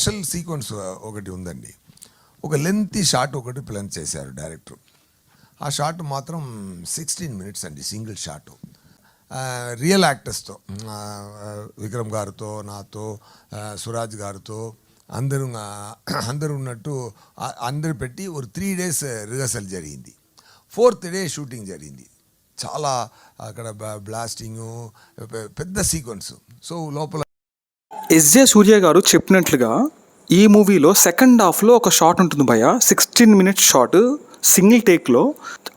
Special sequence ఒకటి ఉందండి. ఒక లెంతీ షాట్ ఒకటి ప్లాన్ చేశారు డైరెక్టర్. ఆ షాట్ మాత్రం 16 minutes అండి, సింగిల్ షాటు. రియల్ యాక్టర్స్తో, విక్రమ్ గారితో, నాతో, సురాజ్ గారితో అందరూ ఉన్నట్టు అందరు పెట్టి ఒక 3 days రిహర్సల్ జరిగింది. 4th day షూటింగ్ జరిగింది. చాలా అక్కడ బ్లాస్టింగు, పెద్ద సీక్వెన్స్. సో లోపల ఎస్జే సూర్య గారు చెప్పినట్లుగా ఈ మూవీలో సెకండ్ హాఫ్లో ఒక షాట్ ఉంటుంది భయ్య, 16 minutes షాట్ సింగిల్ టేక్లో.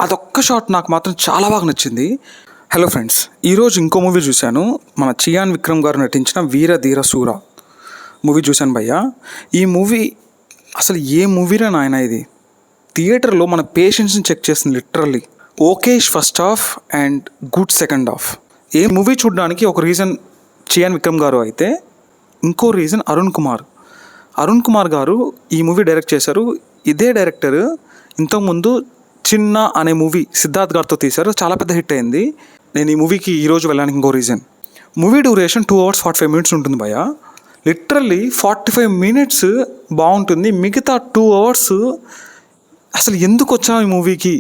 అదొక్క షాట్ నాకు మాత్రం చాలా బాగా నచ్చింది. హలో ఫ్రెండ్స్, ఈరోజు ఇంకో మూవీ చూశాను. మన చియాన్ విక్రమ్ గారు నటించిన వీర ధీర శూర మూవీ చూశాను భయ్య. ఈ మూవీ అసలు ఏ మూవీరా నాయన ఇది. థియేటర్లో మన పేషెన్స్ని చెక్ చేస్తుంది literally. Okayish first half and good second half. ఏ మూవీ చూడడానికి ఒక రీజన్ చియాన్ విక్రమ్ గారు అయితే, ఇంకో రీజన్ అరుణ్ కుమార్ గారు ఈ మూవీ డైరెక్ట్ చేశారు. ఇదే డైరెక్టర్ ఇంతకుముందు చిన్న అనే మూవీ సిద్ధార్థ్ గారితో తీశారు, చాలా పెద్ద హిట్ అయింది. నేను ఈ మూవీకి ఈరోజు వెళ్ళడానికి ఇంకో reason, movie duration 2 hours 45 minutes ఉంటుంది భయ్య. లిటరల్లీ 45 minutes బాగుంటుంది, మిగతా 2 hours అసలు ఎందుకు వచ్చాం ఈ మూవీకి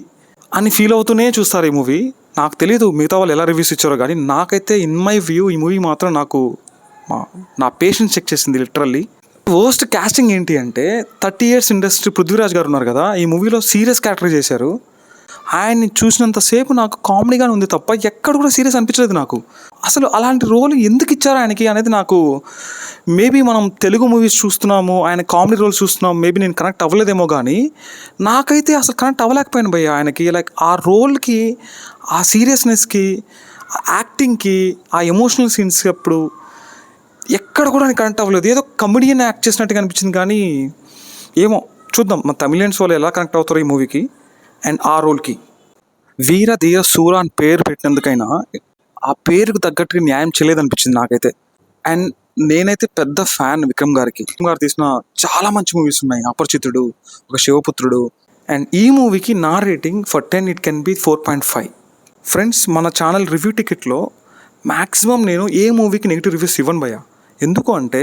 అని ఫీల్ అవుతూనే చూస్తారు ఈ మూవీ. నాకు తెలియదు మిగతా వాళ్ళు ఎలా రివ్యూస్ ఇచ్చారో, కానీ నాకైతే ఇన్ మై వ్యూ ఈ మూవీ మాత్రం నాకు నా పేషెన్స్ చెక్ చేసింది లిటరల్లీ. వర్స్ట్ కాస్టింగ్ ఏంటి అంటే, 30 years ఇండస్ట్రీ పృథ్వీరాజ్ గారు ఉన్నారు కదా, ఈ మూవీలో సీరియస్ క్యారెక్టర్ చేశారు. ఆయన్ని చూసినంతసేపు నాకు కామెడీగానే ఉంది తప్ప ఎక్కడ కూడా సీరియస్ అనిపించలేదు నాకు. అసలు అలాంటి రోల్ ఎందుకు ఇచ్చారు ఆయనకి అనేది నాకు, మేబీ మనం తెలుగు మూవీస్ చూస్తున్నాము, ఆయన కామెడీ రోల్స్ చూస్తున్నాము, మేబీ నేను కనెక్ట్ అవ్వలేదేమో, కానీ నాకైతే అసలు కనెక్ట్ అవ్వలేకపోయాను భయ్య ఆయనకి. లైక్ ఆ రోల్కి, ఆ సీరియస్నెస్కి, ఆ యాక్టింగ్కి, ఆ ఎమోషనల్ సీన్స్కి అప్పుడు ఎక్కడ కూడా నేను కనెక్ట్ అవ్వలేదు. ఏదో కమెడియన్ యాక్ట్ చేసినట్టుగా అనిపించింది, కానీ ఏమో చూద్దాం మన తమిళియన్స్ వాళ్ళు ఎలా కనెక్ట్ అవుతారో ఈ మూవీకి అండ్ ఆ రోల్కి. వీర ధీర శూర అని పేరు పెట్టినందుకైనా ఆ పేరుకు తగ్గట్టుగా న్యాయం చేయలేదనిపించింది నాకైతే. అండ్ నేనైతే పెద్ద ఫ్యాన్ విక్రమ్ గారికి. విక్రమ్ గారు తీసిన చాలా మంచి మూవీస్ ఉన్నాయి, అపరిచితుడు, ఒక శివపుత్రుడు. అండ్ ఈ మూవీకి నా rating for 10 it can be 4.5. Friends, మన ఛానల్ రివ్యూ టికెట్లో మ్యాక్సిమం నేను ఏ మూవీకి నెగిటివ్ రివ్యూస్ ఇవ్వను భయ్య. ఎందుకు అంటే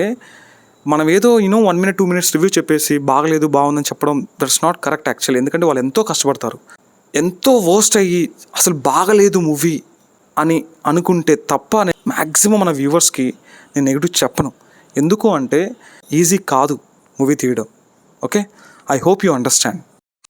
మనం ఏదో 1 minute 2 minutes రివ్యూ చెప్పేసి బాగలేదు బాగుందని చెప్పడం దట్స్ నాట్ కరెక్ట్ యాక్చువల్లీ. ఎందుకంటే వాళ్ళు ఎంతో కష్టపడతారు, ఎంతో వర్స్ట్ అయ్యి అసలు బాగలేదు మూవీ అని అనుకుంటే తప్ప మ్యాక్సిమం మన వ్యూవర్స్కి నేను నెగిటివ్ చెప్పను. ఎందుకు అంటే ఈజీ కాదు మూవీ తీయడం. Okay, I hope you understand.